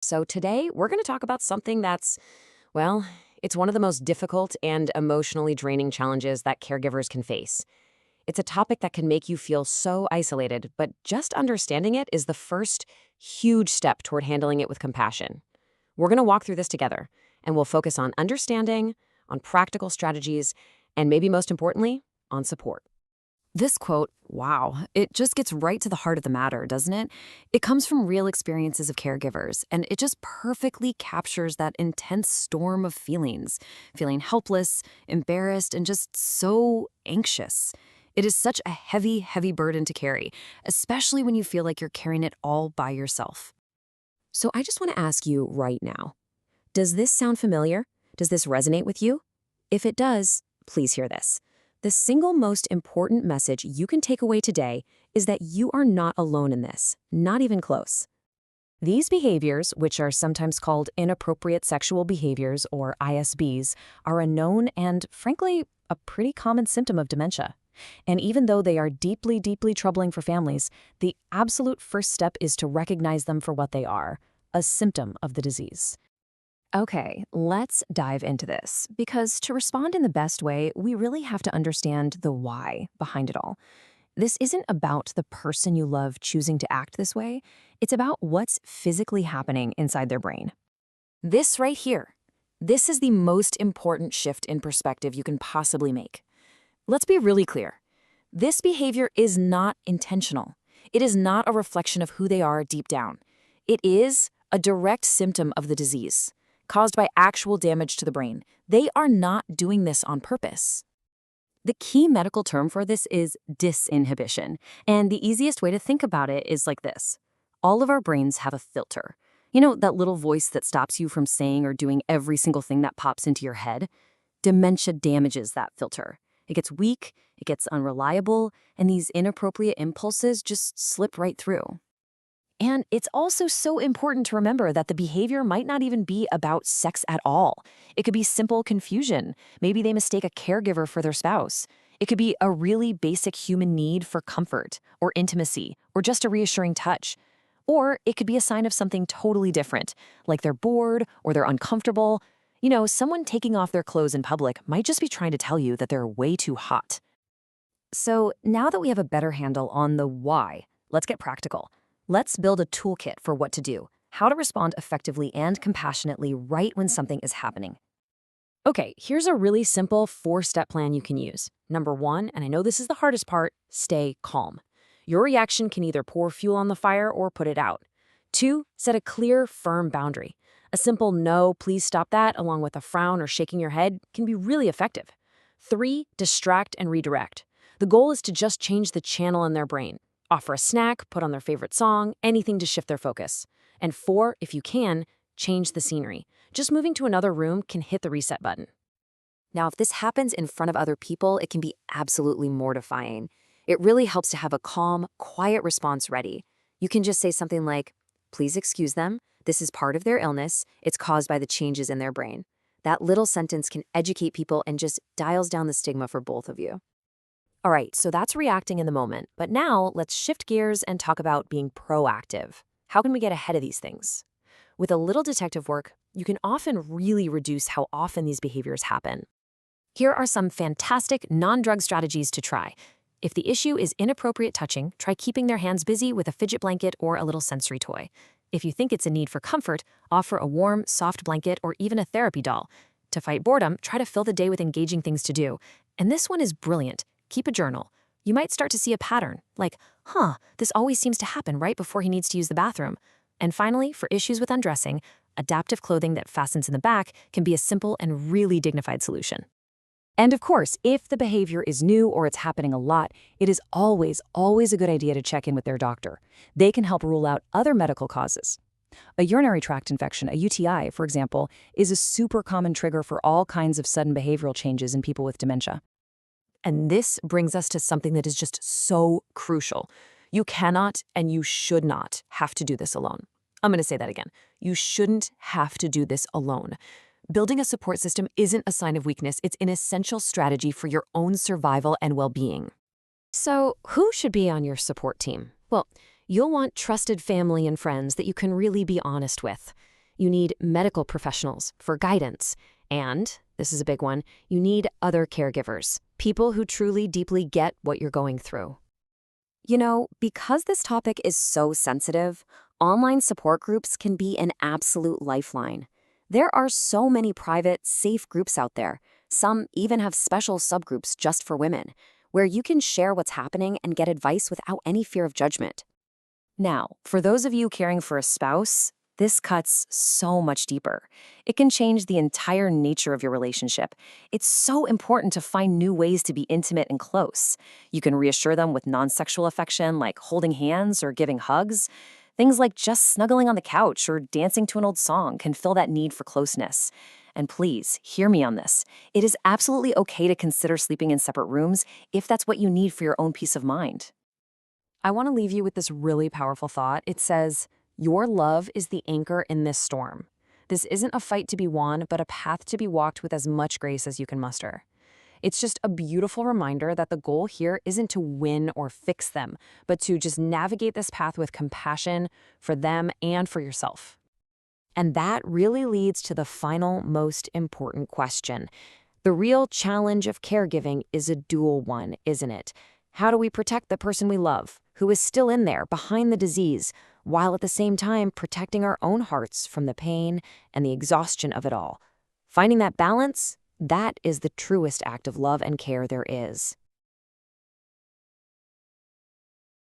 So today we're going to talk about something that's, well, it's one of the most difficult and emotionally draining challenges that caregivers can face. It's a topic that can make you feel so isolated, but just understanding it is the first huge step toward handling it with compassion. We're going to walk through this together, and we'll focus on understanding, on practical strategies, and maybe most importantly, on support. This quote, wow, it just gets right to the heart of the matter, doesn't it? It comes from real experiences of caregivers, and it just perfectly captures that intense storm of feelings, feeling helpless, embarrassed, and just so anxious. It is such a heavy, heavy burden to carry, especially when you feel like you're carrying it all by yourself. So I just want to ask you right now, does this sound familiar? Does this resonate with you? If it does, please hear this. The single most important message you can take away today is that you are not alone in this, not even close. These behaviors, which are sometimes called inappropriate sexual behaviors or ISBs, are a known and, frankly, a pretty common symptom of dementia. And even though they are deeply, deeply troubling for families, the absolute first step is to recognize them for what they are, a symptom of the disease. Okay, let's dive into this, because to respond in the best way, we really have to understand the why behind it all. This isn't about the person you love choosing to act this way, it's about what's physically happening inside their brain. This right here, this is the most important shift in perspective you can possibly make. Let's be really clear. This behavior is not intentional. It is not a reflection of who they are deep down. It is a direct symptom of the disease, caused by actual damage to the brain. They are not doing this on purpose. The key medical term for this is disinhibition, and the easiest way to think about it is like this. All of our brains have a filter. You know, that little voice that stops you from saying or doing every single thing that pops into your head? Dementia damages that filter. It gets weak, it gets unreliable, and these inappropriate impulses just slip right through. And it's also so important to remember that the behavior might not even be about sex at all. It could be simple confusion. Maybe they mistake a caregiver for their spouse. It could be a really basic human need for comfort or intimacy or just a reassuring touch. Or it could be a sign of something totally different, like they're bored or they're uncomfortable. You know, someone taking off their clothes in public might just be trying to tell you that they're way too hot. So now that we have a better handle on the why, let's get practical. Let's build a toolkit for what to do, how to respond effectively and compassionately right when something is happening. Okay, here's a really simple 4-step plan you can use. Number 1, and I know this is the hardest part, stay calm. Your reaction can either pour fuel on the fire or put it out. 2, set a clear, firm boundary. A simple no, please stop that, along with a frown or shaking your head, can be really effective. 3, distract and redirect. The goal is to just change the channel in their brain. Offer a snack, put on their favorite song, anything to shift their focus. And 4, if you can, change the scenery. Just moving to another room can hit the reset button. Now, if this happens in front of other people, it can be absolutely mortifying. It really helps to have a calm, quiet response ready. You can just say something like, please excuse them. This is part of their illness. It's caused by the changes in their brain. That little sentence can educate people and just dials down the stigma for both of you. All right, so that's reacting in the moment. But now let's shift gears and talk about being proactive. How can we get ahead of these things? With a little detective work, you can often really reduce how often these behaviors happen. Here are some fantastic non-drug strategies to try. If the issue is inappropriate touching, try keeping their hands busy with a fidget blanket or a little sensory toy. If you think it's a need for comfort, offer a warm, soft blanket or even a therapy doll. To fight boredom, try to fill the day with engaging things to do. And this one is brilliant. Keep a journal. You might start to see a pattern, like, this always seems to happen right before he needs to use the bathroom. And finally, for issues with undressing, adaptive clothing that fastens in the back can be a simple and really dignified solution. And of course, if the behavior is new or it's happening a lot, it is always, always a good idea to check in with their doctor. They can help rule out other medical causes. A urinary tract infection, a UTI, for example, is a super common trigger for all kinds of sudden behavioral changes in people with dementia. And this brings us to something that is just so crucial. You cannot and you should not have to do this alone. I'm going to say that again. You shouldn't have to do this alone. Building a support system isn't a sign of weakness. It's an essential strategy for your own survival and well-being. So, who should be on your support team? Well, you'll want trusted family and friends that you can really be honest with. You need medical professionals for guidance. And, this is a big one, you need other caregivers, people who truly deeply get what you're going through. You know, because this topic is so sensitive, online support groups can be an absolute lifeline. There are so many private, safe groups out there. Some even have special subgroups just for women, where you can share what's happening and get advice without any fear of judgment. Now, for those of you caring for a spouse, this cuts so much deeper. It can change the entire nature of your relationship. It's so important to find new ways to be intimate and close. You can reassure them with non-sexual affection, like holding hands or giving hugs. Things like just snuggling on the couch or dancing to an old song can fill that need for closeness. And please, hear me on this. It is absolutely okay to consider sleeping in separate rooms if that's what you need for your own peace of mind. I want to leave you with this really powerful thought. It says, your love is the anchor in this storm. This isn't a fight to be won, but a path to be walked with as much grace as you can muster. It's just a beautiful reminder that the goal here isn't to win or fix them, but to just navigate this path with compassion for them and for yourself. And that really leads to the final, most important question. The real challenge of caregiving is a dual one, isn't it? How do we protect the person we love, who is still in there behind the disease, while at the same time protecting our own hearts from the pain and the exhaustion of it all? Finding that balance, that is the truest act of love and care there is.